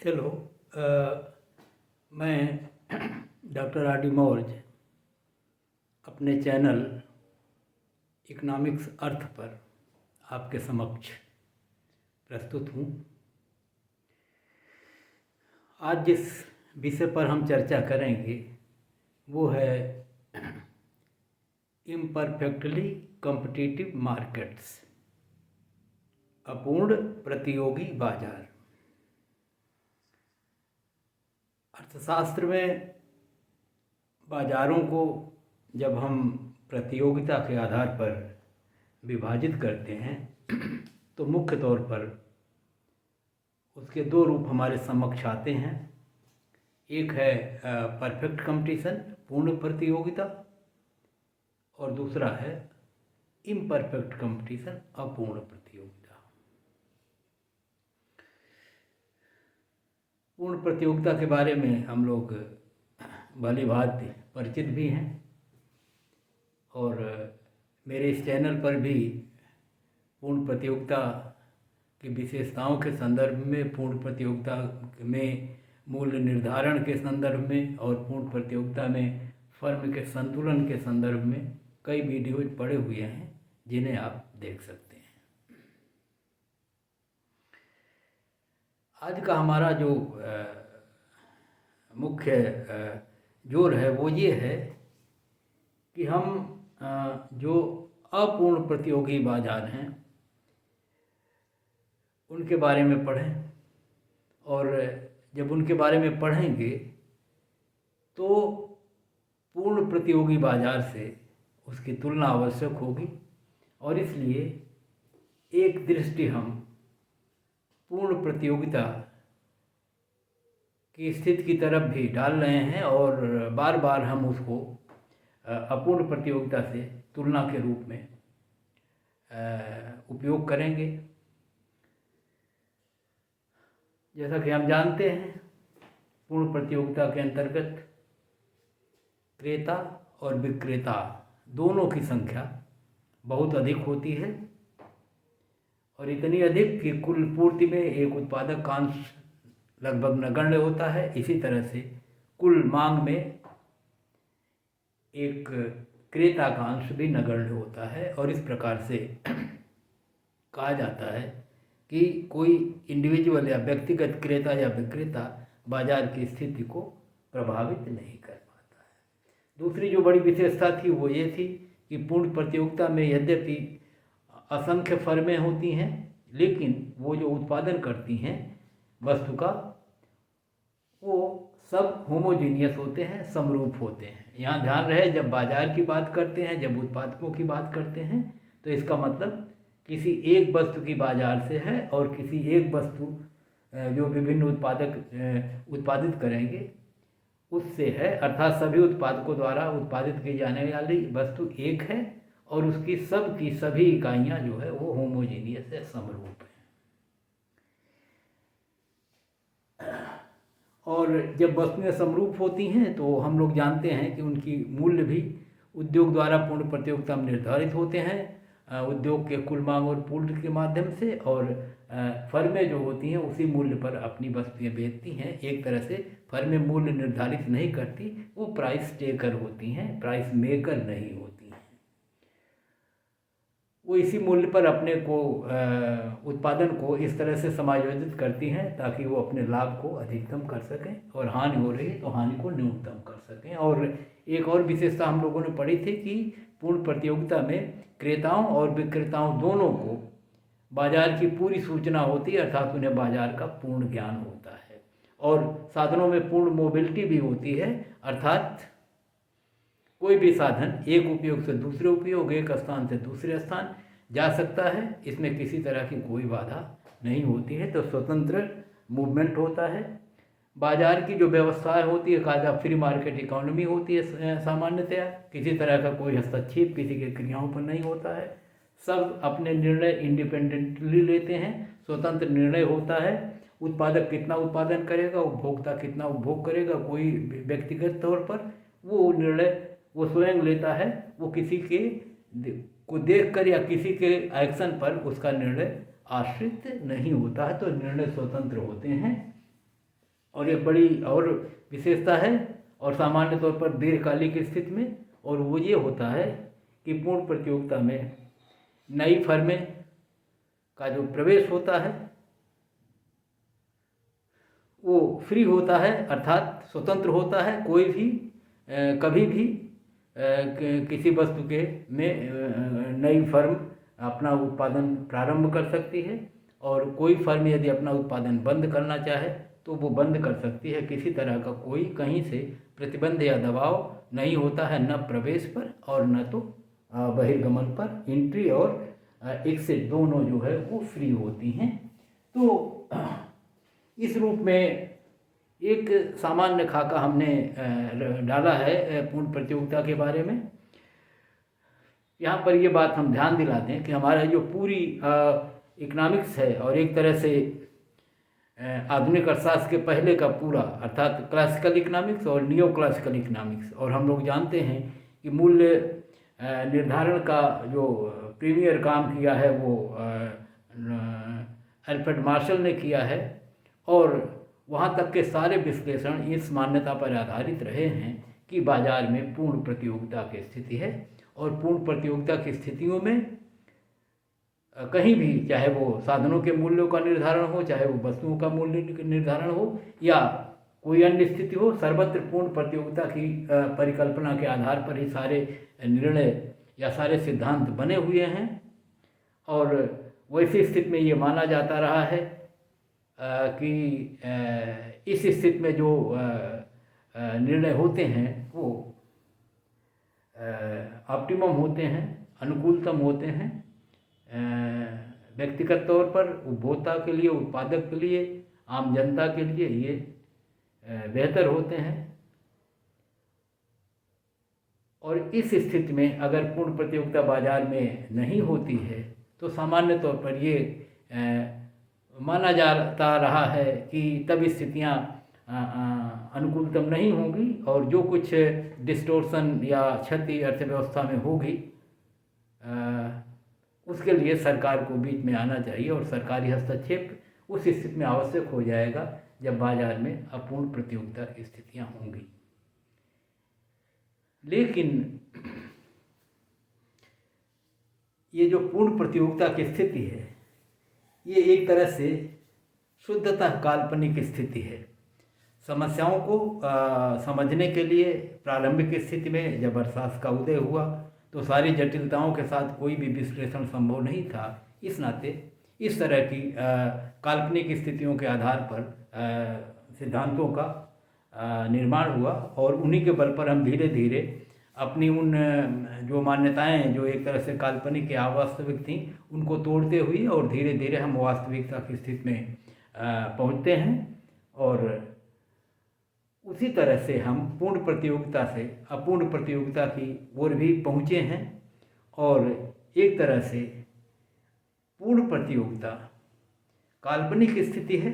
Hello. मैं doctor R D Maurya अपने channel economics अर्थ पर आपके समक्ष प्रस्तुत हूँ। आज जिस विषय पर हम चर्चा करेंगे वो है इम्परफेक्टली कॉम्पिटिटिव मार्केट्स, अपूर्ण प्रतियोगी बाजार। अर्थशास्त्र में बाजारों को जब हम प्रतियोगिता के आधार पर विभाजित करते हैं तो मुख्य तौर पर उसके दो रूप हमारे समक्ष आते हैं। एक है परफेक्ट कंपटीशन, पूर्ण प्रतियोगिता, और दूसरा है इम्परफेक्ट कंपटीशन, अपूर्ण प्रतियोगिता। पूर्ण प्रतियोगिता के बारे में हम लोग भली भांति परिचित भी हैं और मेरे इस चैनल पर भी पूर्ण प्रतियोगिता की विशेषताओं के संदर्भ में, पूर्ण प्रतियोगिता में मूल्य निर्धारण के संदर्भ में और पूर्ण प्रतियोगिता में फर्म के संतुलन के संदर्भ में कई वीडियोज पड़े हुए हैं जिन्हें आप देख सकते हैं। आज का हमारा जो मुख्य जोर है वो ये है कि हम जो अपूर्ण प्रतियोगी बाजार हैं उनके बारे में पढ़ें, और जब उनके बारे में पढ़ेंगे तो पूर्ण प्रतियोगी बाजार से उसकी तुलना आवश्यक होगी, और इसलिए एक दृष्टि हम पूर्ण प्रतियोगिता की स्थिति की तरफ भी डाल रहे हैं और बार बार हम उसको अपूर्ण प्रतियोगिता से तुलना के रूप में उपयोग करेंगे। जैसा कि हम जानते हैं, पूर्ण प्रतियोगिता के अंतर्गत क्रेता और विक्रेता दोनों की संख्या बहुत अधिक होती है, और इतनी अधिक कि कुल पूर्ति में एक उत्पादक का अंश लगभग नगण्य होता है। इसी तरह से कुल मांग में एक क्रेता का अंश भी नगण्य होता है, और इस प्रकार से कहा जाता है कि कोई इंडिविजुअल या व्यक्तिगत क्रेता या विक्रेता बाजार की स्थिति को प्रभावित नहीं कर पाता है। दूसरी जो बड़ी विशेषता थी वो ये थी कि पूर्ण प्रतियोगिता में यद्यपि असंख्य फर्में होती हैं, लेकिन वो जो उत्पादन करती हैं वस्तु का, वो सब होमोजीनियस होते हैं, समरूप होते हैं। यहाँ ध्यान रहे, जब बाजार की बात करते हैं, जब उत्पादकों की बात करते हैं, तो इसका मतलब किसी एक वस्तु की बाजार से है और किसी एक वस्तु जो विभिन्न उत्पादक उत्पादित करेंगे उससे है, अर्थात सभी उत्पादकों द्वारा उत्पादित की जाने वाली वस्तु एक है और उसकी सब की सभी इकाइयाँ जो है वो होमोजीनियस है, समरूप है। और जब वस्तुएं समरूप होती हैं तो हम लोग जानते हैं कि उनकी मूल्य भी उद्योग द्वारा पूर्ण प्रतियोगिता में निर्धारित होते हैं, उद्योग के कुल मांग और पूल के माध्यम से, और फर्में जो होती हैं उसी मूल्य पर अपनी वस्तुएं बेचती हैं। एक तरह से फर्में मूल्य निर्धारित नहीं करती, वो प्राइस टेकर होती हैं, प्राइस मेकर नहीं होती हैं। वो इसी मूल्य पर अपने को उत्पादन को इस तरह से समायोजित करती हैं ताकि वो अपने लाभ को अधिकतम कर सकें, और हानि हो रही है तो हानि को न्यूनतम कर सकें। और एक और विशेषता हम लोगों ने पढ़ी थी कि पूर्ण प्रतियोगिता में क्रेताओं और विक्रेताओं दोनों को बाजार की पूरी सूचना होती है, अर्थात उन्हें बाजार का पूर्ण ज्ञान होता है, और साधनों में पूर्ण मोबिलिटी भी होती है, अर्थात कोई भी साधन एक उपयोग से दूसरे उपयोग, एक स्थान से दूसरे स्थान जा सकता है, इसमें किसी तरह की कोई बाधा नहीं होती है, तो स्वतंत्र मूवमेंट होता है। बाजार की जो व्यवस्थाएं होती है, कहा फ्री मार्केट इकोनॉमी होती है सामान्यतया, किसी तरह का कोई हस्तक्षेप किसी के क्रियाओं पर नहीं होता है, सब अपने निर्णय इंडिपेंडेंटली लेते हैं, स्वतंत्र निर्णय होता है। उत्पादक कितना उत्पादन करेगा, उपभोक्ता कितना उपभोग करेगा, कोई व्यक्तिगत तौर पर वो निर्णय वो स्वयं लेता है, वो किसी के को देखकर या किसी के एक्शन पर उसका निर्णय आश्रित नहीं होता है, तो निर्णय स्वतंत्र होते हैं। और एक बड़ी और विशेषता है और सामान्य तौर पर दीर्घकालिक स्थिति में, और वो ये होता है कि पूर्ण प्रतियोगिता में नई फर्में का जो प्रवेश होता है वो फ्री होता है, अर्थात स्वतंत्र होता है। कोई भी कभी भी किसी वस्तु के में नई फर्म अपना उत्पादन प्रारंभ कर सकती है, और कोई फर्म यदि अपना उत्पादन बंद करना चाहे तो वो बंद कर सकती है। किसी तरह का कोई कहीं से प्रतिबंध या दबाव नहीं होता है, न प्रवेश पर और न तो बहिर्गमन पर। एंट्री और एग्जिट दोनों जो है वो फ्री होती हैं। तो इस रूप में एक सामान्य खाका हमने डाला है पूर्ण प्रतियोगिता के बारे में। यहाँ पर ये बात हम ध्यान दिलाते हैं कि हमारा जो पूरी इकोनॉमिक्स है, और एक तरह से आधुनिक अर्थशास्त्र के पहले का पूरा, अर्थात क्लासिकल इकोनॉमिक्स और नियो क्लासिकल इकोनॉमिक्स, और हम लोग जानते हैं कि मूल्य निर्धारण का जो प्रीमियर काम किया है वो अल्फ्रेड मार्शल ने किया है, और वहाँ तक के सारे विश्लेषण इस मान्यता पर आधारित रहे हैं कि बाजार में पूर्ण प्रतियोगिता की स्थिति है, और पूर्ण प्रतियोगिता की स्थितियों में कहीं भी, चाहे वो साधनों के मूल्यों का निर्धारण हो, चाहे वो वस्तुओं का मूल्य निर्धारण हो, या कोई अन्य स्थिति हो, सर्वत्र पूर्ण प्रतियोगिता की परिकल्पना के आधार पर ही सारे निर्णय या सारे सिद्धांत बने हुए हैं। और वैसी स्थिति में ये माना जाता रहा है कि इस स्थिति में जो निर्णय होते हैं वो ऑप्टिमम होते हैं, अनुकूलतम होते हैं, व्यक्तिगत तौर पर उपभोक्ता के लिए, उत्पादक के लिए, आम जनता के लिए ये बेहतर होते हैं। और इस स्थिति में अगर पूर्ण प्रतियोगिता बाजार में नहीं होती है तो सामान्य तौर पर ये माना जाता रहा है कि तब स्थितियाँ अनुकूलतम नहीं होंगी, और जो कुछ डिस्टोर्शन या क्षति अर्थव्यवस्था में होगी उसके लिए सरकार को बीच में आना चाहिए, और सरकारी हस्तक्षेप उस स्थिति में आवश्यक हो जाएगा जब बाजार में अपूर्ण प्रतियोगिता की स्थितियाँ होंगी। लेकिन ये जो पूर्ण प्रतियोगिता की स्थिति है ये एक तरह से शुद्धतः काल्पनिक स्थिति है। समस्याओं को समझने के लिए प्रारंभिक स्थिति में जब अर्थशास्त्र का उदय हुआ तो सारी जटिलताओं के साथ कोई भी विश्लेषण संभव नहीं था। इस नाते इस तरह की काल्पनिक स्थितियों के आधार पर सिद्धांतों का निर्माण हुआ, और उन्हीं के बल पर हम धीरे धीरे अपनी उन जो मान्यताएं जो एक तरह से काल्पनिक या अवास्तविक थीं उनको तोड़ते हुए और धीरे धीरे हम वास्तविकता की स्थिति में पहुंचते हैं। और उसी तरह से हम पूर्ण प्रतियोगिता से अपूर्ण प्रतियोगिता की ओर भी पहुँचे हैं। और एक तरह से पूर्ण प्रतियोगिता काल्पनिक स्थिति है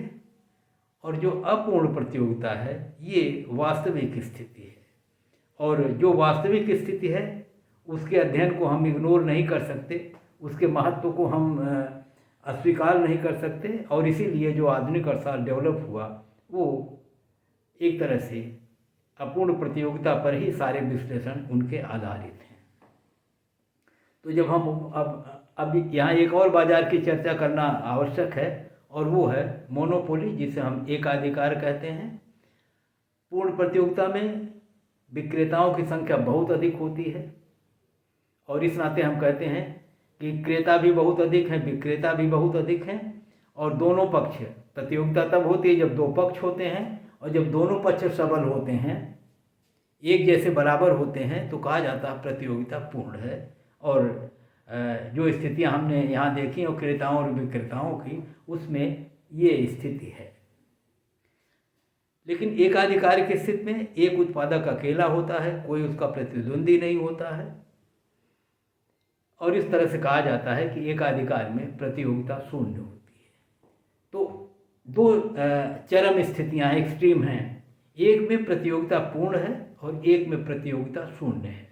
और जो अपूर्ण प्रतियोगिता है ये वास्तविक स्थिति है। और जो वास्तविक स्थिति है उसके अध्ययन को हम इग्नोर नहीं कर सकते, उसके महत्व को हम अस्वीकार नहीं कर सकते। और इसीलिए जो आधुनिक अर्थशास्त्र डेवलप हुआ वो एक तरह से अपूर्ण प्रतियोगिता पर ही सारे विश्लेषण उनके आधारित हैं। तो जब हम अब यहाँ एक और बाजार की चर्चा करना आवश्यक है, और वो है मोनोपोली, जिसे हम एकाधिकार कहते हैं। पूर्ण प्रतियोगिता में विक्रेताओं की संख्या बहुत अधिक होती है, और इस नाते हम कहते हैं कि क्रेता भी बहुत अधिक हैं, विक्रेता भी बहुत अधिक हैं, और दोनों पक्ष, प्रतियोगिता तब होती है जब दो पक्ष होते हैं, और जब दोनों पक्ष सबल होते हैं, एक जैसे बराबर होते हैं, तो कहा जाता है प्रतियोगिता पूर्ण है। और जो स्थितियां हमने यहाँ देखी और क्रेताओं और विक्रेताओं की, उसमें ये स्थिति है। लेकिन एकाधिकार की स्थिति में एक उत्पादक अकेला होता है, कोई उसका प्रतिद्वंदी नहीं होता है, और इस तरह से कहा जाता है कि एकाधिकार में प्रतियोगिता शून्य होती है। तो दो चरम स्थितियां एक्सट्रीम हैं, एक में प्रतियोगिता पूर्ण है और एक में प्रतियोगिता शून्य है।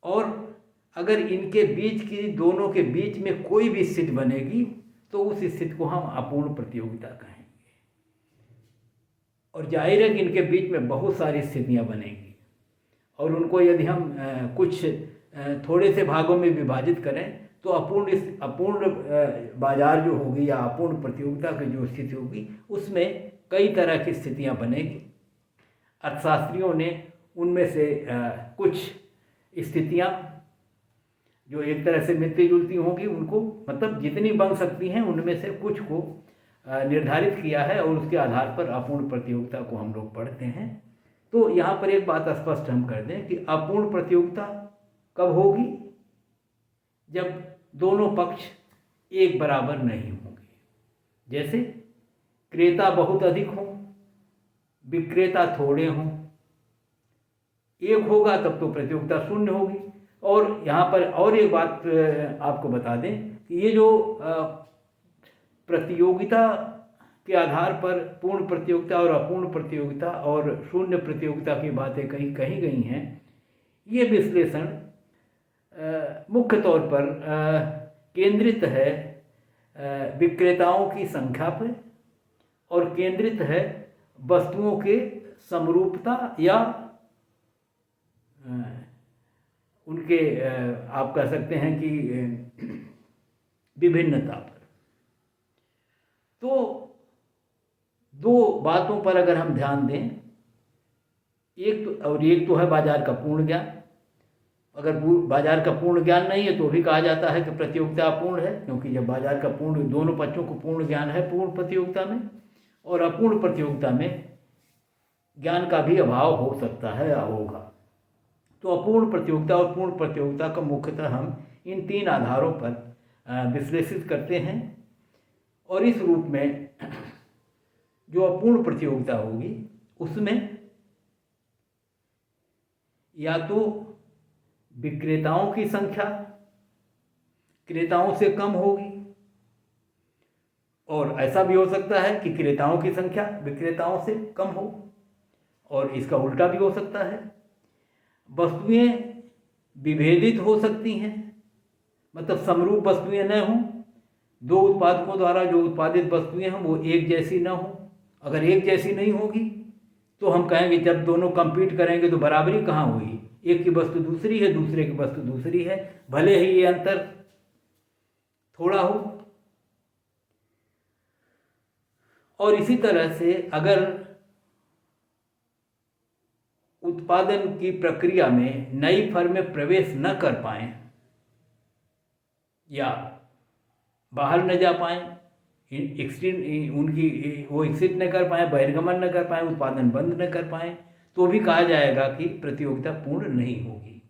और अगर इनके बीच की, दोनों के बीच में कोई भी स्थिति बनेगी तो उस स्थिति को हम अपूर्ण प्रतियोगिता कहेंगे। और जाहिर है कि इनके बीच में बहुत सारी स्थितियाँ बनेंगी, और उनको यदि हम कुछ थोड़े से भागों में विभाजित करें तो अपूर्ण बाजार जो होगी या अपूर्ण प्रतियोगिता की जो स्थिति होगी उसमें कई तरह की स्थितियाँ बनेगी। अर्थशास्त्रियों ने उनमें से कुछ स्थितियाँ जो एक तरह से मिलती जुलती होंगी, उनको मतलब जितनी बन सकती हैं उनमें से कुछ को निर्धारित किया है, और उसके आधार पर अपूर्ण प्रतियोगिता को हम लोग पढ़ते हैं। तो यहाँ पर एक बात स्पष्ट हम कर दें कि अपूर्ण प्रतियोगिता कब होगी? जब दोनों पक्ष एक बराबर नहीं होंगे। जैसे क्रेता बहुत अधिक हों, विक्रेता थोड़े हों, एक होगा तब तो प्रतियोगिता शून्य होगी। और यहाँ पर और एक बात आपको बता दें कि ये जो प्रतियोगिता के आधार पर पूर्ण प्रतियोगिता और अपूर्ण प्रतियोगिता और शून्य प्रतियोगिता की बातें कही गई हैं, ये विश्लेषण मुख्य तौर पर केंद्रित है विक्रेताओं की संख्या पर और केंद्रित है वस्तुओं के समरूपता या उनके आप कह सकते हैं कि विभिन्नता पर। तो दो बातों पर अगर हम ध्यान दें, एक तो है बाजार का पूर्ण ज्ञान। अगर बाजार का पूर्ण ज्ञान नहीं है तो भी कहा जाता है कि प्रतियोगिता अपूर्ण है, क्योंकि जब बाजार का पूर्ण दोनों पक्षों को पूर्ण ज्ञान है पूर्ण प्रतियोगिता में, और अपूर्ण प्रतियोगिता में ज्ञान का भी अभाव हो सकता है या होगा। तो अपूर्ण प्रतियोगिता और पूर्ण प्रतियोगिता का मुख्यतः हम इन तीन आधारों पर विश्लेषित करते हैं। और इस रूप में जो अपूर्ण प्रतियोगिता होगी उसमें या तो विक्रेताओं की संख्या क्रेताओं से कम होगी, और ऐसा भी हो सकता है कि क्रेताओं की संख्या विक्रेताओं से कम हो, और इसका उल्टा भी हो सकता है। वस्तुएं विभेदित हो सकती हैं, मतलब समरूप वस्तुएं न हों, दो उत्पादकों द्वारा जो उत्पादित वस्तुएं हैं वो एक जैसी न हो। अगर एक जैसी नहीं होगी तो हम कहेंगे जब दोनों कंपीट करेंगे तो बराबरी कहाँ हुई? एक की वस्तु दूसरी है, दूसरे की वस्तु दूसरी है, भले ही ये अंतर थोड़ा हो। और इसी तरह से अगर उत्पादन की प्रक्रिया में नई फर्में प्रवेश न कर पाएं या बाहर न जा पाएं, वो एक्सिट न कर पाएं, बहिर्गमन न कर पाएं, उत्पादन बंद न कर पाएं, तो भी कहा जाएगा कि प्रतियोगिता पूर्ण नहीं होगी।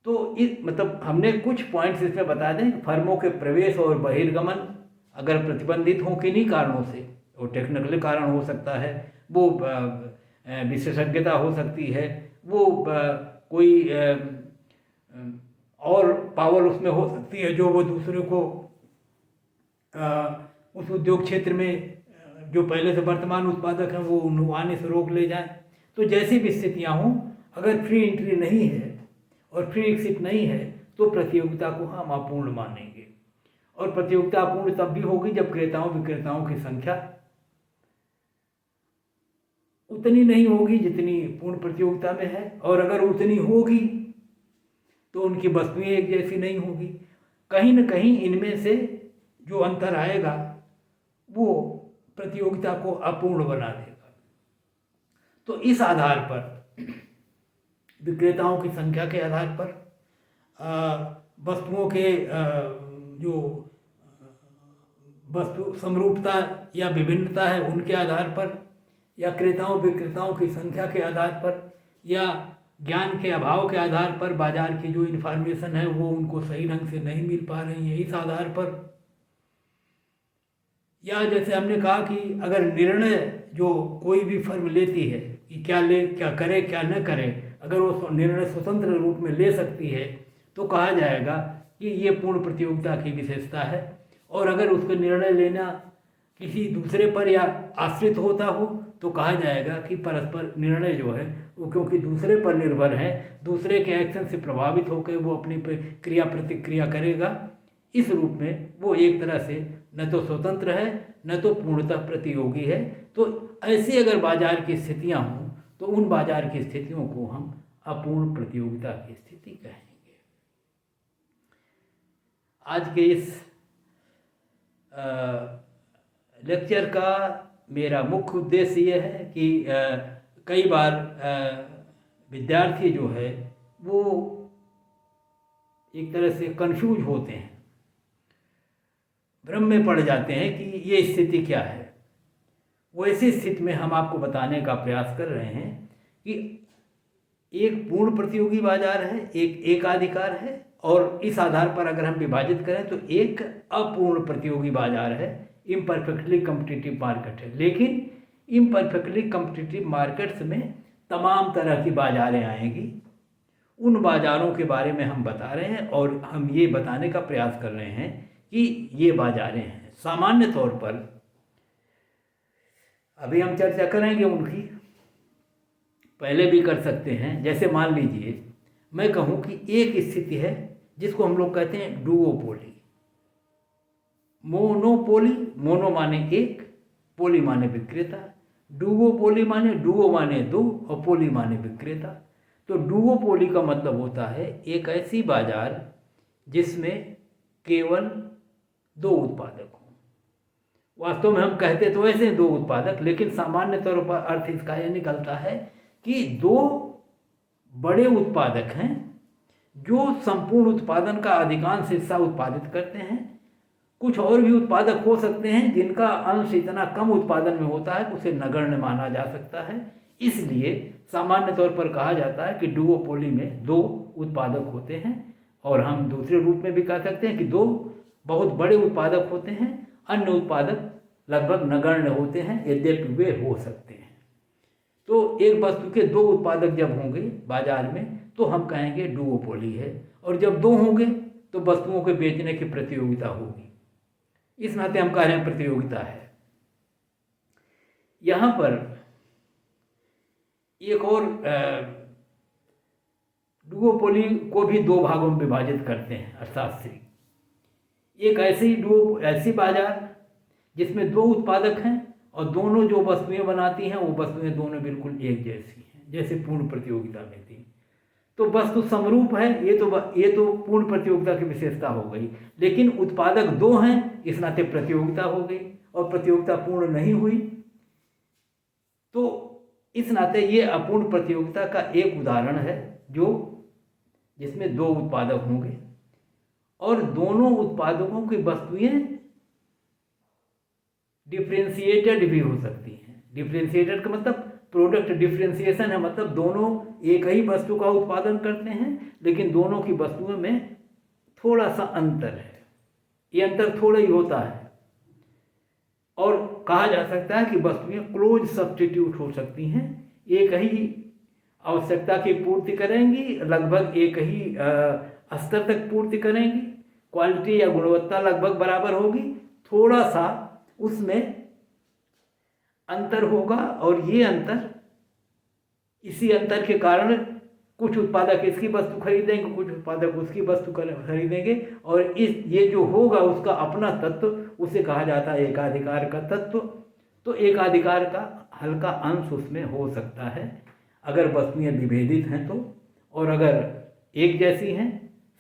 तो इस मतलब हमने कुछ पॉइंट्स इसमें बता दें। फर्मों के प्रवेश और बहिर्गमन अगर प्रतिबंधित हों किन्हीं कारणों से, वो टेक्निकल कारण हो सकता है, वो विशेषज्ञता हो सकती है, वो कोई और पावर उसमें हो सकती है जो वो दूसरे को उस उद्योग क्षेत्र में जो पहले से वर्तमान उत्पादक हैं वो आने से रोक ले जाए। तो जैसी भी स्थितियाँ हों, अगर फ्री एंट्री नहीं है और फ्री एग्जिट नहीं है तो प्रतियोगिता को हम अपूर्ण मानेंगे। और प्रतियोगिता अपूर्ण तब भी होगी जब क्रेताओं विक्रेताओं की संख्या उतनी नहीं होगी जितनी पूर्ण प्रतियोगिता में है, और अगर उतनी होगी तो उनकी वस्तुएं एक जैसी नहीं होगी। कहीं न कहीं इनमें से जो अंतर आएगा वो प्रतियोगिता को अपूर्ण बना देगा। तो इस आधार पर विक्रेताओं की संख्या के आधार पर वस्तुओं के जो वस्तु समरूपता या विभिन्नता है उनके आधार पर, या क्रेताओं विक्रेताओं की संख्या के आधार पर, या ज्ञान के अभाव के आधार पर बाजार की जो इन्फॉर्मेशन है वो उनको सही ढंग से नहीं मिल पा रही है, इस आधार पर, या जैसे हमने कहा कि अगर निर्णय जो कोई भी फर्म लेती है कि क्या करे क्या न करे, अगर वो निर्णय स्वतंत्र रूप में ले सकती है तो कहा जाएगा कि ये पूर्ण प्रतियोगिता की विशेषता है। और अगर उसका निर्णय लेना किसी दूसरे पर या आश्रित होता हो तो कहा जाएगा कि परस्पर निर्णय जो है वो क्योंकि दूसरे पर निर्भर है, दूसरे के एक्शन से प्रभावित होकर वो अपनी क्रिया प्रतिक्रिया करेगा, इस रूप में वो एक तरह से न तो स्वतंत्र है न तो पूर्णतः प्रतियोगी है। तो ऐसी अगर बाजार की स्थितियां हों तो उन बाजार की स्थितियों को हम अपूर्ण प्रतियोगिता की स्थिति कहेंगे। आज के इस लेक्चर का मेरा मुख्य उद्देश्य यह है कि कई बार विद्यार्थी जो है वो एक तरह से कंफ्यूज होते हैं, भ्रम में पड़ जाते हैं कि ये स्थिति क्या है। वो ऐसी स्थिति में हम आपको बताने का प्रयास कर रहे हैं कि एक पूर्ण प्रतियोगी बाजार है, एक एकाधिकार है, और इस आधार पर अगर हम विभाजित करें तो एक अपूर्ण प्रतियोगी बाजार है, इम्परफेक्टली कॉम्पिटिटिव मार्केट है। लेकिन इम्परफेक्टली कॉम्पिटिटिव मार्केट्स में तमाम तरह की बाजारें आएंगी। उन बाजारों के बारे में हम बता रहे हैं और हम ये बताने का प्रयास कर रहे हैं कि ये बाजारें हैं। सामान्य तौर पर अभी हम चर्चा करेंगे उनकी, पहले भी कर सकते हैं। जैसे मान लीजिए मैं कहूँ कि एक स्थिति है जिसको हम लोग कहते हैं डुओपोली। मोनोपोली, मोनो माने एक, पोली माने विक्रेता, डुओपोली माने डुओ माने दो और पोली माने विक्रेता। तो डुओपोली का मतलब होता है एक ऐसी बाजार जिसमें केवल दो उत्पादक हों। वास्तव में हम कहते तो ऐसे दो उत्पादक, लेकिन सामान्य तौर पर अर्थ इसका यह निकलता है कि दो बड़े उत्पादक हैं जो संपूर्ण उत्पादन का अधिकांश हिस्सा उत्पादित करते हैं। कुछ और भी उत्पादक हो सकते हैं जिनका अंश इतना कम उत्पादन में होता है उसे नगण्य माना जा सकता है। इसलिए सामान्य तौर पर कहा जाता है कि डुओपोली में दो उत्पादक होते हैं, और हम दूसरे रूप में भी कह सकते हैं कि दो बहुत बड़े उत्पादक होते हैं, अन्य उत्पादक लगभग नगण्य होते हैं, यद्यपि वे हो सकते हैं। तो एक वस्तु के दो उत्पादक जब होंगे बाजार में तो हम कहेंगे डुओपोली है, और जब दो होंगे तो वस्तुओं के बेचने की प्रतियोगिता होगी। इस नाते हम कह रहे हैं प्रतियोगिता है। यहाँ पर एक और डुओपोली को भी दो भागों में विभाजित करते हैं अर्थशास्त्री। एक ऐसी बाजार जिसमें दो उत्पादक हैं और दोनों जो वस्तुएं बनाती हैं वो वस्तुएं दोनों बिल्कुल एक जैसी हैं, जैसे पूर्ण प्रतियोगिता में थी। तो वस्तु समरूप है, ये तो पूर्ण प्रतियोगिता की विशेषता हो गई। लेकिन उत्पादक दो हैं, इस नाते प्रतियोगिता हो गई, और प्रतियोगिता पूर्ण नहीं हुई। तो इस नाते ये अपूर्ण प्रतियोगिता का एक उदाहरण है जिसमें दो उत्पादक होंगे और दोनों उत्पादकों की वस्तुएं डिफ्रेंशिएटेड भी हो सकती हैं। डिफ्रेंशिएटेड का मतलब प्रोडक्ट डिफ्रेंशिएशन है, मतलब दोनों एक ही वस्तु का उत्पादन करते हैं लेकिन दोनों की वस्तुओं में थोड़ा सा अंतर है। ये अंतर थोड़ा ही होता है, और कहा जा सकता है कि वस्तुएं क्लोज सब्स्टिट्यूट हो सकती हैं, एक ही आवश्यकता की पूर्ति करेंगी, लगभग एक ही स्तर तक पूर्ति करेंगी, क्वालिटी या गुणवत्ता लगभग बराबर होगी, थोड़ा सा उसमें अंतर होगा। और ये अंतर, इसी अंतर के कारण कुछ उत्पादक इसकी वस्तु खरीदेंगे, कुछ उत्पादक उसकी वस्तु खरीदेंगे, और ये जो होगा उसका अपना तत्व, उसे कहा जाता है एकाधिकार का तत्व। तो एकाधिकार का हल्का अंश उसमें हो सकता है अगर वस्तुएं विभेदित हैं तो, और अगर एक जैसी हैं,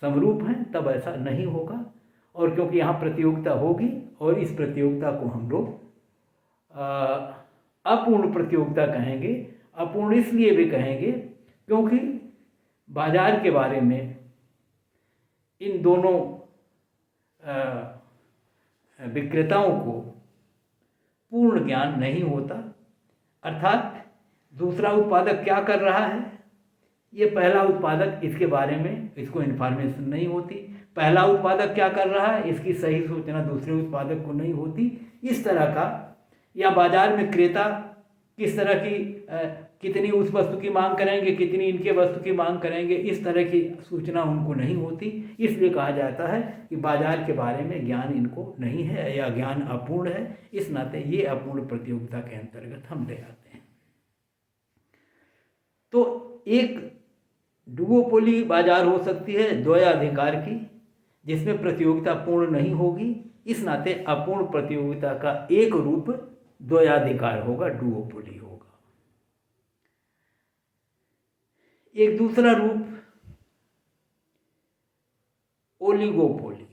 समरूप हैं, तब ऐसा नहीं होगा। और क्योंकि यहाँ प्रतियोगिता होगी, और इस प्रतियोगिता को हम लोग अपूर्ण प्रतियोगिता कहेंगे। अपूर्ण इसलिए भी कहेंगे क्योंकि बाजार के बारे में इन दोनों विक्रेताओं को पूर्ण ज्ञान नहीं होता। अर्थात दूसरा उत्पादक क्या कर रहा है, ये पहला उत्पादक इसके बारे में इसको इन्फॉर्मेशन नहीं होती। पहला उत्पादक क्या कर रहा है इसकी सही सूचना दूसरे उत्पादक को नहीं होती। इस तरह का, या बाजार में क्रेता किस तरह की कितनी उस वस्तु की मांग करेंगे, कितनी इनके वस्तु की मांग करेंगे, इस तरह की सूचना उनको नहीं होती। इसलिए कहा जाता है कि बाजार के बारे में ज्ञान इनको नहीं है या ज्ञान अपूर्ण है। इस नाते ये अपूर्ण प्रतियोगिता के अंतर्गत हम ले आते हैं। तो एक डुओपोली बाजार हो सकती है द्वयाधिकार की, जिसमें प्रतियोगिता पूर्ण नहीं होगी। इस नाते अपूर्ण प्रतियोगिता का एक रूप द्वयाधिकार होगा, डुओपोली होगा। एक दूसरा रूप ओलिगोपोली।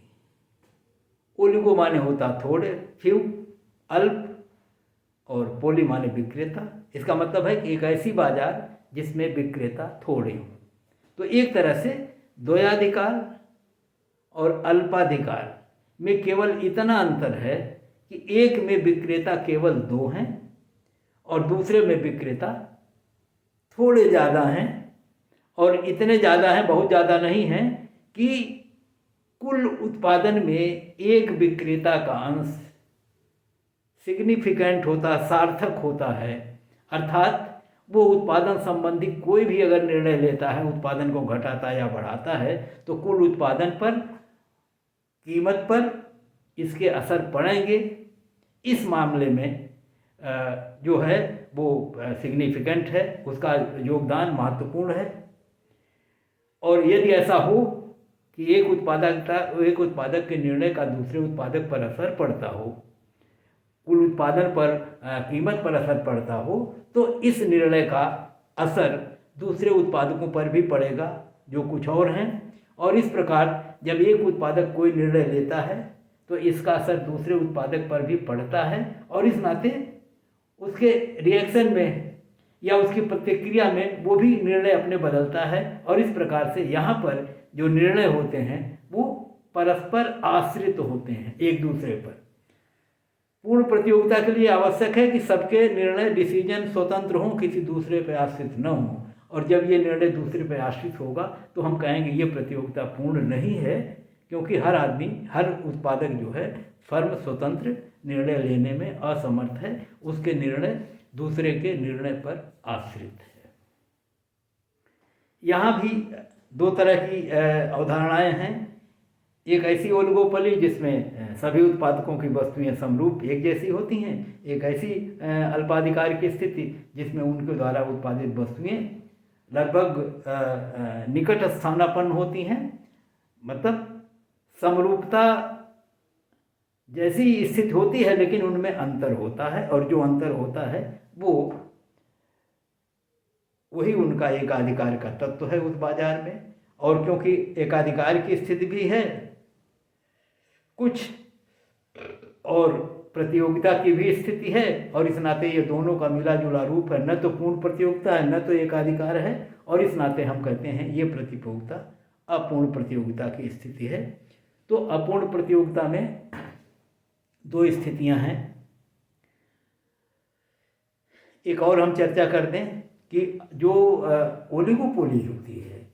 ओलिगो माने होता थोड़े, फ्यू, अल्प, और पोली माने विक्रेता। इसका मतलब है कि एक ऐसी बाजार जिसमें विक्रेता थोड़े हों। तो एक तरह से द्वयाधिकार और अल्पाधिकार में केवल इतना अंतर है कि एक में विक्रेता केवल 2 हैं और दूसरे में विक्रेता थोड़े ज़्यादा हैं, और इतने ज़्यादा हैं, बहुत ज़्यादा नहीं हैं कि कुल उत्पादन में एक विक्रेता का अंश सिग्निफिकेंट होता, सार्थक होता है। अर्थात वो उत्पादन संबंधी कोई भी अगर निर्णय लेता है, उत्पादन को घटाता या बढ़ाता है, तो कुल उत्पादन पर, कीमत पर इसके असर पड़ेंगे। इस मामले में जो है वो सिग्निफिकेंट है, उसका योगदान महत्वपूर्ण है। और यदि ऐसा हो कि एक उत्पादक के निर्णय का दूसरे उत्पादक पर असर पड़ता हो, कुल उत्पादन पर, कीमत पर असर पड़ता हो, तो इस निर्णय का असर दूसरे उत्पादकों पर भी पड़ेगा जो कुछ और हैं। और इस प्रकार जब एक उत्पादक कोई निर्णय लेता है तो इसका असर दूसरे उत्पादक पर भी पड़ता है, और इस नाते उसके रिएक्शन में या उसकी प्रतिक्रिया में वो भी निर्णय अपने बदलता है। और इस प्रकार से यहाँ पर जो निर्णय होते हैं वो परस्पर आश्रित होते हैं एक दूसरे पर। पूर्ण प्रतियोगिता के लिए आवश्यक है कि सबके निर्णय, डिसीजन स्वतंत्र हों, किसी दूसरे पर आश्रित न हों। और जब ये निर्णय दूसरे पर आश्रित होगा तो हम कहेंगे ये प्रतियोगिता पूर्ण नहीं है, क्योंकि हर आदमी, हर उत्पादक जो है, फर्म स्वतंत्र निर्णय लेने में असमर्थ है, उसके निर्णय दूसरे के निर्णय पर आश्रित है। यहाँ भी 2 तरह की अवधारणाएं हैं। एक ऐसी ओलिगोपोली जिसमें सभी उत्पादकों की वस्तुएं समरूप एक जैसी होती हैं। एक ऐसी अल्पाधिकार की स्थिति जिसमें उनके द्वारा उत्पादित वस्तुएं लगभग निकट स्थानापन्न होती हैं, मतलब समरूपता जैसी स्थिति होती है, लेकिन उनमें अंतर होता है, और जो अंतर होता है वो वही उनका एकाधिकार का तत्व है उस बाजार में। और क्योंकि एकाधिकार की स्थिति भी है कुछ, और प्रतियोगिता की भी स्थिति है, और इस नाते ये दोनों का मिला जुला रूप है। न तो पूर्ण प्रतियोगिता है, न तो एकाधिकार है, और इस नाते हम कहते हैं ये प्रतियोगिता अपूर्ण प्रतियोगिता की स्थिति है। तो अपूर्ण प्रतियोगिता में 2 स्थितियां हैं। एक और हम चर्चा कर दें कि जो ओलिगोपोली होती है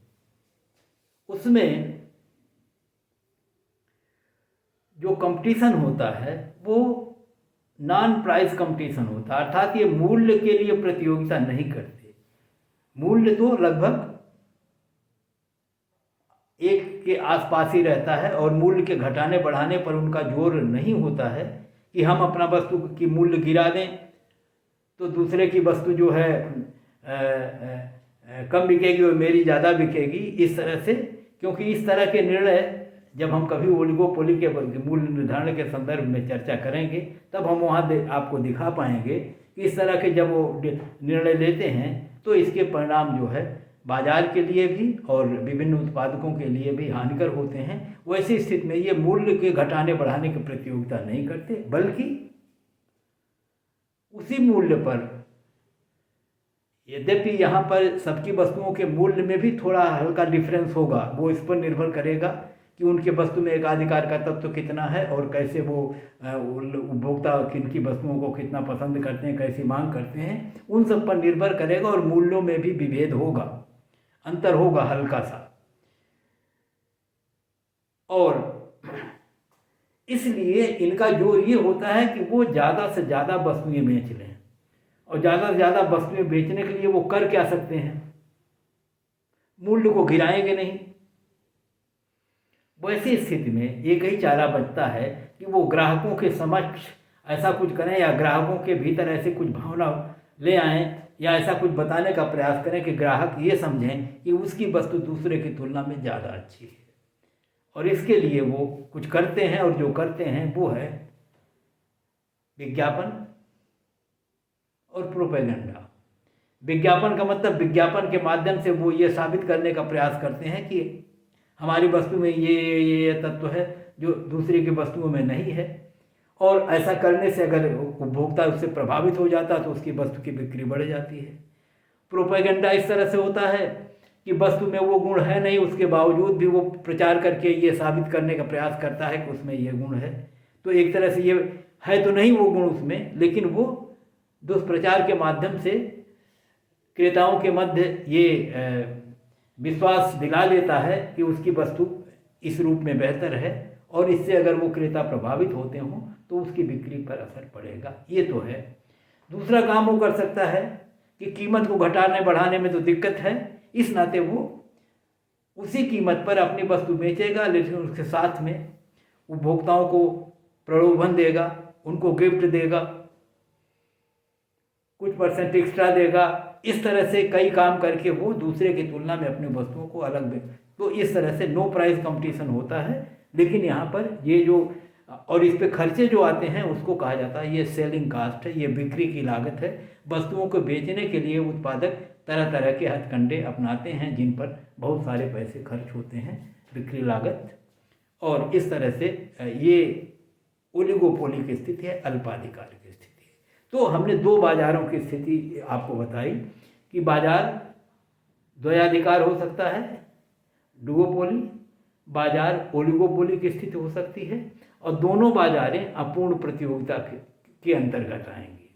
उसमें जो कंपटीशन होता है वो नॉन प्राइस कंपटीशन होता है। अर्थात ये मूल्य के लिए प्रतियोगिता नहीं करते। मूल्य तो लगभग एक के आसपास ही रहता है, और मूल्य के घटाने बढ़ाने पर उनका जोर नहीं होता है कि हम अपना वस्तु की मूल्य गिरा दें तो दूसरे की वस्तु जो है कम बिकेगी और मेरी ज़्यादा बिकेगी, इस तरह से। क्योंकि इस तरह के निर्णय जब हम कभी ओलिगोपोली के मूल्य निर्धारण के संदर्भ में चर्चा करेंगे तब हम वहाँ आपको दिखा पाएंगे कि इस तरह के जब वो निर्णय लेते हैं तो इसके परिणाम जो है बाजार के लिए भी और विभिन्न उत्पादकों के लिए भी हानिकर होते हैं। वैसी स्थिति में ये मूल्य के घटाने बढ़ाने की प्रतियोगिता नहीं करते, बल्कि उसी मूल्य पर, यद्यपि यहाँ पर सबकी वस्तुओं के मूल्य में भी थोड़ा हल्का डिफरेंस होगा, वो इस पर निर्भर करेगा कि उनके वस्तु में एकाधिकार का तत्व कितना है और कैसे वो उपभोक्ता किनकी वस्तुओं को कितना पसंद करते हैं, कैसी मांग करते हैं, उन सब पर निर्भर करेगा। और मूल्यों में भी विभेद होगा, अंतर होगा हल्का सा। और इसलिए इनका जोर ये होता है कि वो ज़्यादा से ज़्यादा वस्तुएं बेच लें, और ज़्यादा से ज़्यादा वस्तुएं बेचने के लिए वो कर क्या सकते हैं, मूल्य को गिराएंगे नहीं। वैसी स्थिति में एक ही चारा बचता है कि वो ग्राहकों के समक्ष ऐसा कुछ करें या ग्राहकों के भीतर ऐसी कुछ भावना ले आएं या ऐसा कुछ बताने का प्रयास करें कि ग्राहक ये समझें कि उसकी वस्तु दूसरे की तुलना में ज़्यादा अच्छी है। और इसके लिए वो कुछ करते हैं, और जो करते हैं वो है विज्ञापन और प्रोपेगेंडा। विज्ञापन का मतलब विज्ञापन के माध्यम से वो ये साबित करने का प्रयास करते हैं कि हमारी वस्तु में ये तत्व है जो दूसरे की वस्तुओं में नहीं है, और ऐसा करने से अगर उपभोक्ता उससे प्रभावित हो जाता है तो उसकी वस्तु की बिक्री बढ़ जाती है। प्रोपेगेंडा इस तरह से होता है कि वस्तु में वो गुण है नहीं, उसके बावजूद भी वो प्रचार करके ये साबित करने का प्रयास करता है कि उसमें ये गुण है। तो एक तरह से ये है तो नहीं वो गुण उसमें, लेकिन वो दुष्प्रचार के माध्यम से क्रेताओं के मध्य ये विश्वास दिला देता है कि उसकी वस्तु इस रूप में बेहतर है, और इससे अगर वो क्रेता प्रभावित होते हों तो उसकी बिक्री पर असर पड़ेगा। ये तो है। दूसरा काम वो कर सकता है कि कीमत को घटाने बढ़ाने में तो दिक्कत है, इस नाते वो उसी कीमत पर अपनी वस्तु बेचेगा, लेकिन उसके साथ में उपभोक्ताओं को प्रलोभन देगा, उनको गिफ्ट देगा, कुछ % एक्स्ट्रा देगा। इस तरह से कई काम करके वो दूसरे की तुलना में अपनी वस्तुओं को अलग बेच, तो इस तरह से नो प्राइस कंपटीशन होता है। लेकिन यहाँ पर ये जो और इस पे खर्चे जो आते हैं उसको कहा जाता है ये सेलिंग कास्ट है, ये बिक्री की लागत है। वस्तुओं को बेचने के लिए उत्पादक तरह तरह के हथकंडे अपनाते हैं जिन पर बहुत सारे पैसे खर्च होते हैं, बिक्री लागत। और इस तरह से ये ओलिगोपोली की स्थिति है, अल्पाधिकार की स्थिति है। तो हमने दो बाजारों की स्थिति आपको बताई कि बाजार द्वयाधिकार हो सकता है, डुओपोली, बाजार ओलिगोपोली की स्थिति हो सकती है, और दोनों बाजारें अपूर्ण प्रतियोगिता के अंतर्गत आएंगी।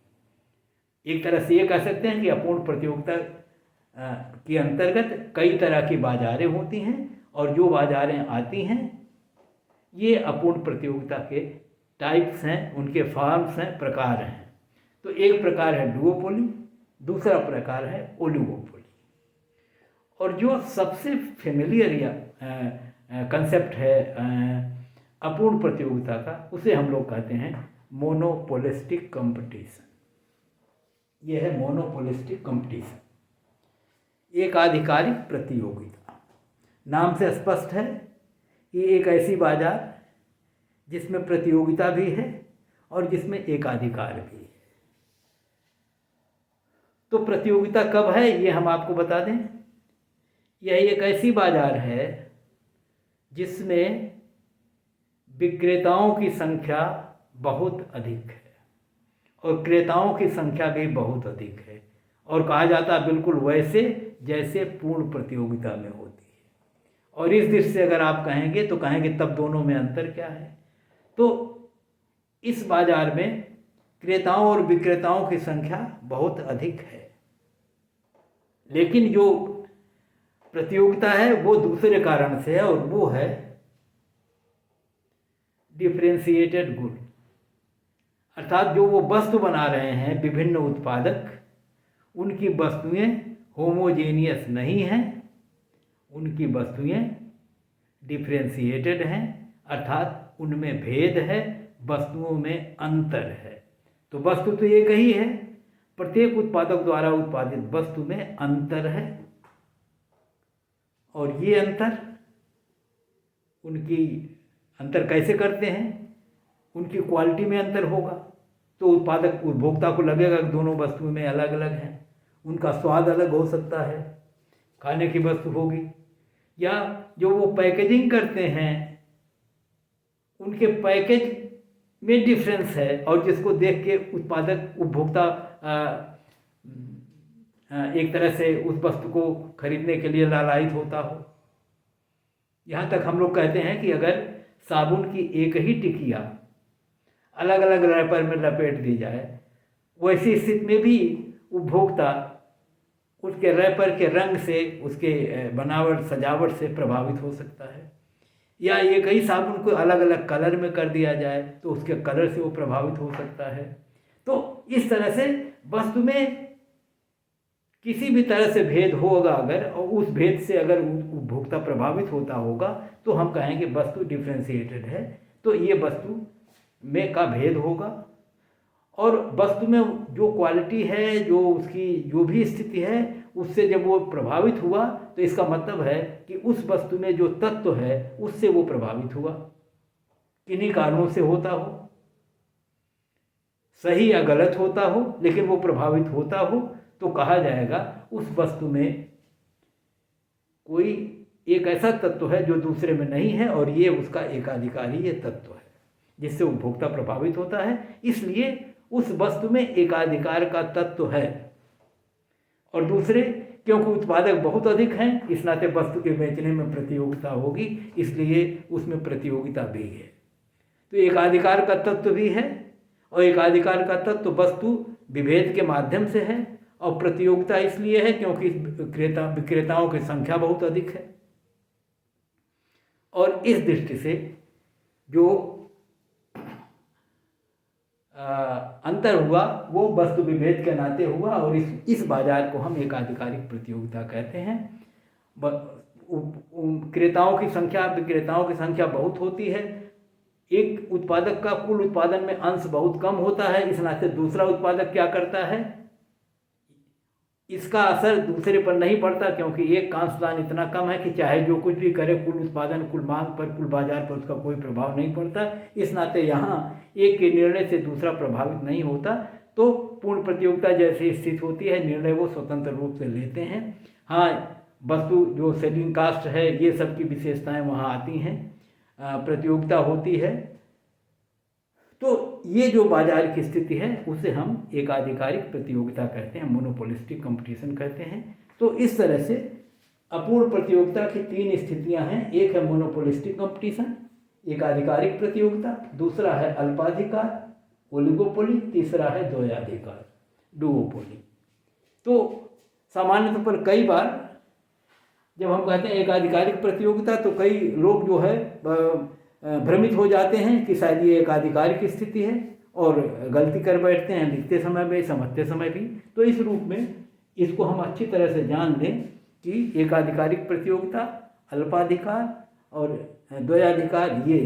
एक तरह से ये कह सकते हैं कि अपूर्ण प्रतियोगिता के अंतर्गत कई तरह की बाजारें होती हैं, और जो बाजारें आती हैं ये अपूर्ण प्रतियोगिता के टाइप्स हैं, उनके फॉर्म्स हैं, प्रकार हैं। तो एक प्रकार है डुओपोली, दूसरा प्रकार है ओलिगोपोली। और जो सबसे फेमिलियर या कंसेप्ट है अपूर्ण प्रतियोगिता का, उसे हम लोग कहते हैं मोनोपोलिस्टिक कंपटीशन। यह है मोनोपोलिस्टिक कंपटीशन, एक आधिकारिक प्रतियोगिता। नाम से स्पष्ट है कि एक ऐसी बाजार जिसमें प्रतियोगिता भी है और जिसमें एकाधिकार भी है। तो प्रतियोगिता कब है ये हम आपको बता दें। यह एक ऐसी बाजार है जिसमें विक्रेताओं की संख्या बहुत अधिक है और क्रेताओं की संख्या भी बहुत अधिक है, और कहा जाता है बिल्कुल वैसे जैसे पूर्ण प्रतियोगिता में होती है। और इस दृष्टि से अगर आप कहेंगे तो कहेंगे तब दोनों में अंतर क्या है। तो इस बाजार में क्रेताओं और विक्रेताओं की संख्या बहुत अधिक है, लेकिन जो प्रतियोगिता है वो दूसरे कारण से है, और वो है डिफरेंशिएटेड गुड। अर्थात जो वो वस्तु बना रहे हैं विभिन्न उत्पादक, उनकी वस्तुएं होमोजेनियस नहीं हैं, उनकी वस्तुएं डिफरेंशिएटेड हैं, अर्थात उनमें भेद है, वस्तुओं में अंतर है। तो वस्तु तो एक ही है, प्रत्येक उत्पादक द्वारा उत्पादित वस्तु में अंतर है, और ये अंतर उनकी अंतर कैसे करते हैं, उनकी क्वालिटी में अंतर होगा। तो उत्पादक उपभोक्ता को लगेगा कि दोनों वस्तुओं में अलग अलग हैं, उनका स्वाद अलग हो सकता है, खाने की वस्तु होगी, या जो वो पैकेजिंग करते हैं उनके पैकेज में डिफरेंस है, और जिसको देख के उत्पादक उपभोक्ता एक तरह से उस वस्तु को खरीदने के लिए लालायित होता हो। यहाँ तक हम लोग कहते हैं कि अगर साबुन की एक ही टिकिया अलग अलग रैपर में लपेट दी जाए, वैसी स्थिति में भी उपभोक्ता उसके रैपर के रंग से, उसके बनावट सजावट से प्रभावित हो सकता है। या एक ही साबुन को अलग अलग कलर में कर दिया जाए तो उसके कलर से वो प्रभावित हो सकता है। तो इस तरह से वस्तु में किसी भी तरह से भेद होगा अगर, और उस भेद से अगर उपभोक्ता प्रभावित होता होगा, तो हम कहेंगे वस्तु डिफरेंशिएटेड है। तो ये वस्तु में का भेद होगा, और वस्तु में जो क्वालिटी है, जो उसकी जो भी स्थिति है, उससे जब वो प्रभावित हुआ तो इसका मतलब है कि उस वस्तु में जो तत्व है उससे वो प्रभावित हुआ, किन्हीं कारणों से होता हो, सही या गलत होता हो, लेकिन वो प्रभावित होता हो, तो कहा जाएगा उस वस्तु में कोई एक ऐसा तत्व है जो दूसरे में नहीं है और ये उसका एकाधिकारी ये तत्व है जिससे उपभोक्ता प्रभावित होता है, इसलिए उस वस्तु में एकाधिकार का तत्व है। और दूसरे, क्योंकि उत्पादक बहुत अधिक हैं, इस नाते वस्तु के बेचने में प्रतियोगिता होगी, इसलिए उसमें प्रतियोगिता भी है। तो एकाधिकार का तत्व भी है, और एकाधिकार का तत्व वस्तु विभेद के माध्यम से है, और प्रतियोगिता इसलिए है क्योंकि विक्रेताओं की संख्या बहुत अधिक है। और इस दृष्टि से जो अंतर हुआ वो वस्तु विभेद के नाते हुआ, और इस बाजार को हम एकाधिकारिक प्रतियोगिता कहते हैं। क्रेताओं की संख्या, विक्रेताओं की संख्या बहुत होती है, एक उत्पादक का कुल उत्पादन में अंश बहुत कम होता है, इस नाते दूसरा उत्पादक क्या करता है, इसका असर दूसरे पर नहीं पड़ता, क्योंकि एक का अंशदान इतना कम है कि चाहे जो कुछ भी करे, कुल उत्पादन, कुल मांग पर, कुल बाजार पर उसका कोई प्रभाव नहीं पड़ता। इस नाते यहाँ एक के निर्णय से दूसरा प्रभावित नहीं होता। तो पूर्ण प्रतियोगिता जैसी स्थिति होती है, निर्णय वो स्वतंत्र रूप से लेते हैं। हाँ, वस्तु जो सेलिंग कास्ट है, ये सब की विशेषताएं वहाँ आती हैं, प्रतियोगिता होती है। तो ये जो बाजार की स्थिति है उसे हम एकाधिकारिक प्रतियोगिता कहते हैं, मोनोपोलिस्टिक कंपटीशन कहते हैं। तो इस तरह से अपूर्ण प्रतियोगिता की तीन स्थितियां हैं। एक है मोनोपोलिस्टिक कंपटीशन, एकाधिकारिक प्रतियोगिता, दूसरा है अल्पाधिकार, ओलिगोपोली, तीसरा है द्वयाधिकार, डुओपोली। तो सामान्य तौर पर कई बार जब हम कहते हैं एकाधिकारिक प्रतियोगिता तो कई लोग जो है भ्रमित हो जाते हैं कि शायद ये एकाधिकारिक स्थिति है और गलती कर बैठते हैं लिखते समय भी, समझते समय भी। तो इस रूप में इसको हम अच्छी तरह से जान लें कि एकाधिकारिक प्रतियोगिता, अल्पाधिकार और द्वयाधिकार, ये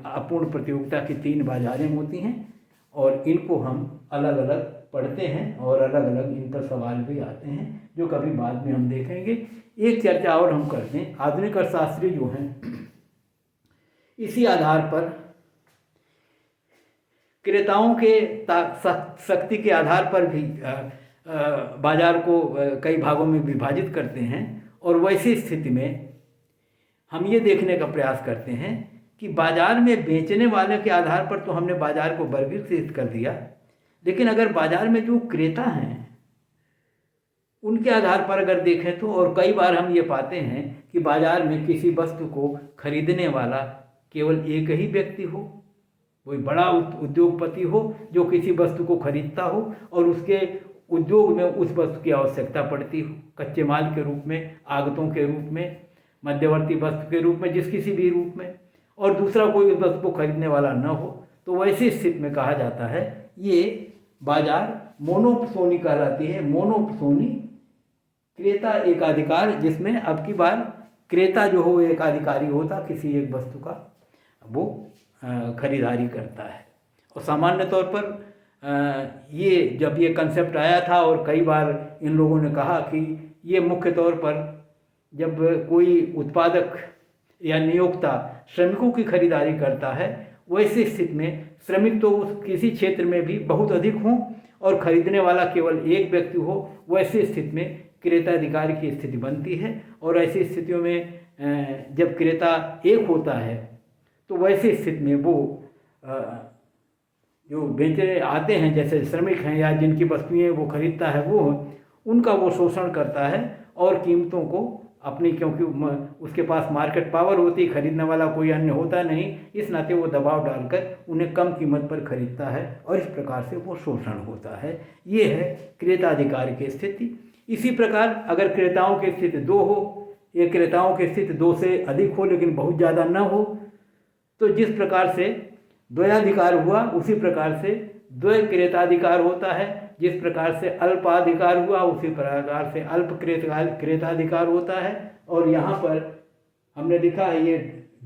अपूर्ण प्रतियोगिता की तीन बाजारें होती हैं, और इनको हम अलग अलग पढ़ते हैं और अलग अलग इन पर सवाल भी आते हैं जो कभी बाद में हम देखेंगे। एक चर्चा और हम करते हैं। आधुनिक अर्थशास्त्री जो हैं इसी आधार पर क्रेताओं के शक्ति के आधार पर भी बाजार को कई भागों में विभाजित करते हैं, और वैसी स्थिति में हम ये देखने का प्रयास करते हैं कि बाजार में बेचने वाले के आधार पर तो हमने बाजार को वर्गीकृत कर दिया, लेकिन अगर बाजार में जो क्रेता हैं उनके आधार पर अगर देखें तो, और कई बार हम ये पाते हैं कि बाजार में किसी वस्तु को खरीदने वाला केवल एक ही व्यक्ति हो, कोई बड़ा उद्योगपति हो जो किसी वस्तु को खरीदता हो और उसके उद्योग में उस वस्तु की आवश्यकता पड़ती हो, कच्चे माल के रूप में, आगतों के रूप में, मध्यवर्ती वस्तु के रूप में, जिस किसी भी रूप में, और दूसरा कोई उस वस्तु को खरीदने वाला न हो। तो वैसी स्थिति में कहा जाता है ये बाजार मोनोपोसोनी कहलाती है। मोनोपोसोनी, क्रेता एकाधिकार, जिसमें अब की बार क्रेता जो हो एकाधिकारी होता, किसी एक वस्तु का वो खरीदारी करता है। और सामान्य तौर पर ये जब ये कंसेप्ट आया था, और कई बार इन लोगों ने कहा कि ये मुख्य तौर पर जब कोई उत्पादक या नियोक्ता श्रमिकों की खरीदारी करता है, वैसी स्थिति में श्रमिक तो उस किसी क्षेत्र में भी बहुत अधिक हों और खरीदने वाला केवल एक व्यक्ति हो, वैसी स्थिति में क्रेताधिकार की स्थिति बनती है। और ऐसी स्थितियों में जब क्रेता एक होता है तो वैसी स्थिति में वो जो बेचने आते हैं, जैसे श्रमिक हैं या जिनकी वस्तुएं वो खरीदता है, वो उनका वो शोषण करता है और कीमतों को अपनी, क्योंकि उसके पास मार्केट पावर होती, खरीदने वाला कोई अन्य होता नहीं, इस नाते वो दबाव डालकर उन्हें कम कीमत पर खरीदता है और इस प्रकार से वो शोषण होता है। ये है क्रेताधिकार की स्थिति। इसी प्रकार अगर क्रेताओं की स्थिति दो हो, या क्रेताओं की स्थिति दो से अधिक हो लेकिन बहुत ज़्यादा न हो, तो जिस प्रकार से द्वयाधिकार हुआ उसी प्रकार से द्वय क्रेताधिकार होता है। जिस प्रकार से अल्पाधिकार हुआ उसी प्रकार से अल्प क्रेताधिकार होता है। और यहाँ पर हमने लिखा है ये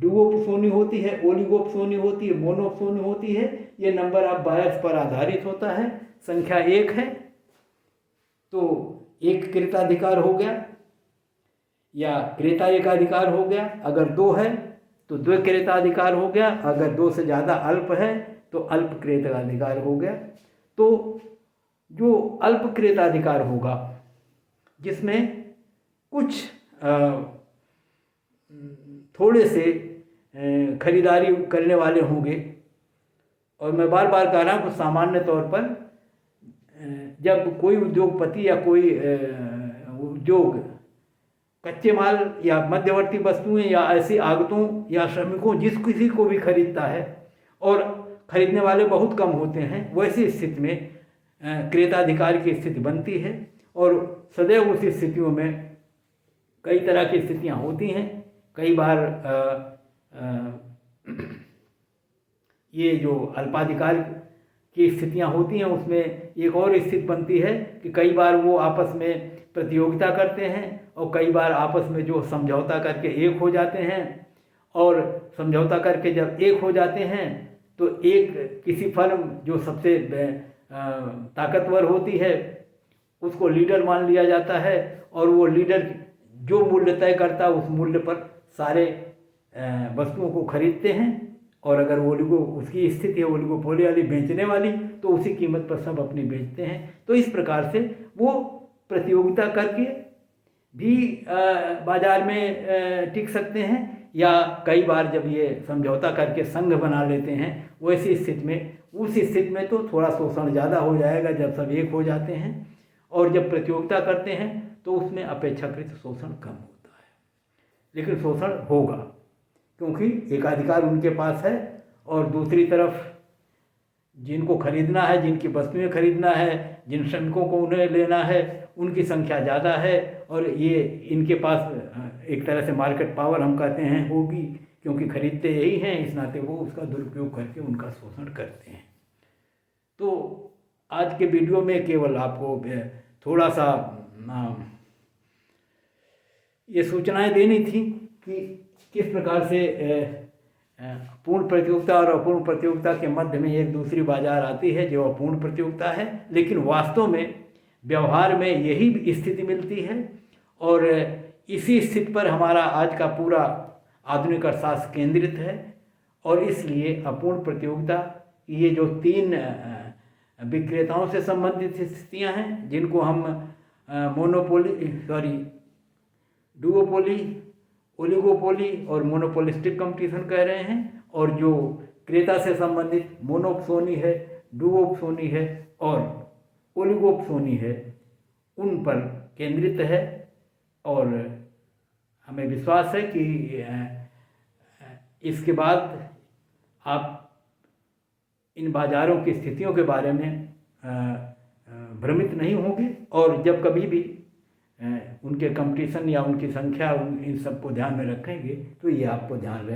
डुओपोसोनी होती है, ओलिगोपोसोनी होती है, मोनोपोसोनी होती है। ये नंबर ऑफ बायर्स पर आधारित होता है। संख्या 1 है तो एक क्रेताधिकार हो गया या क्रेता एकाधिकार हो गया। अगर 2 है तो द्विक्रेताधिकार हो गया। अगर 2 से ज़्यादा अल्प है तो अल्प क्रेताधिकार हो गया। तो जो अल्प क्रेताधिकार होगा जिसमें कुछ थोड़े से खरीदारी करने वाले होंगे, और मैं बार बार कह रहा हूँ कि सामान्य तौर पर जब कोई उद्योगपति या कोई उद्योग कच्चे माल या मध्यवर्ती वस्तुएं या ऐसी आगतों या श्रमिकों जिस किसी को भी खरीदता है और खरीदने वाले बहुत कम होते हैं, वैसी स्थिति में क्रेताधिकार की स्थिति बनती है। और सदैव उसी स्थितियों में कई तरह की स्थितियां होती हैं। कई बार ये जो अल्पाधिकार की स्थितियां होती हैं उसमें एक और स्थिति बनती है कि कई बार वो आपस में प्रतियोगिता करते हैं और कई बार आपस में जो समझौता करके एक हो जाते हैं। और समझौता करके जब एक हो जाते हैं तो एक किसी फर्म जो सबसे ताकतवर होती है उसको लीडर मान लिया जाता है, और वो लीडर जो मूल्य तय करता है उस मूल्य पर सारे वस्तुओं को खरीदते हैं। और अगर ओलिगो उसकी स्थिति है ओलिगोपोली वाली बेचने वाली तो उसी कीमत पर सब अपनी बेचते हैं। तो इस प्रकार से वो प्रतियोगिता करके भी बाजार में टिक सकते हैं, या कई बार जब ये समझौता करके संघ बना लेते हैं वैसी स्थिति में, उस स्थिति में तो थोड़ा शोषण ज़्यादा हो जाएगा जब सब एक हो जाते हैं। और जब प्रतियोगिता करते हैं तो उसमें अपेक्षाकृत शोषण कम होता है, लेकिन शोषण होगा क्योंकि एकाधिकार उनके पास है। और दूसरी तरफ जिनको खरीदना है, जिनकी वस्तुएं खरीदना है, जिन श्रमिकों को उन्हें लेना है, उनकी संख्या ज़्यादा है और ये इनके पास एक तरह से मार्केट पावर हम कहते हैं होगी, क्योंकि खरीदते यही हैं, इस नाते वो उसका दुरुपयोग करके उनका शोषण करते हैं। तो आज के वीडियो में केवल आपको थोड़ा सा ये सूचनाएं देनी थी कि किस प्रकार से पूर्ण प्रतियोगिता और अपूर्ण प्रतियोगिता के मध्य में एक दूसरी बाजार आती है जो अपूर्ण प्रतियोगिता है, लेकिन वास्तव में व्यवहार में यही स्थिति मिलती है। और इसी स्थिति पर हमारा आज का पूरा आधुनिक अर्थशास्त्र केंद्रित है। और इसलिए अपूर्ण प्रतियोगिता ये जो 3 विक्रेताओं से संबंधित स्थितियां हैं जिनको हम डुओपोली, ओलिगोपोली और मोनोपोलिस्टिक कंपटीशन कह रहे हैं, और जो क्रेता से संबंधित मोनोपोसोनी है, डुओपोसोनी है और ओलिगोपोसोनी है, उन पर केंद्रित है। और हमें विश्वास है कि इसके बाद आप इन बाज़ारों की स्थितियों के बारे में भ्रमित नहीं होंगे, और जब कभी भी उनके कंपटीशन या उनकी संख्या इन सबको ध्यान में रखेंगे तो ये आपको ध्यान रहे।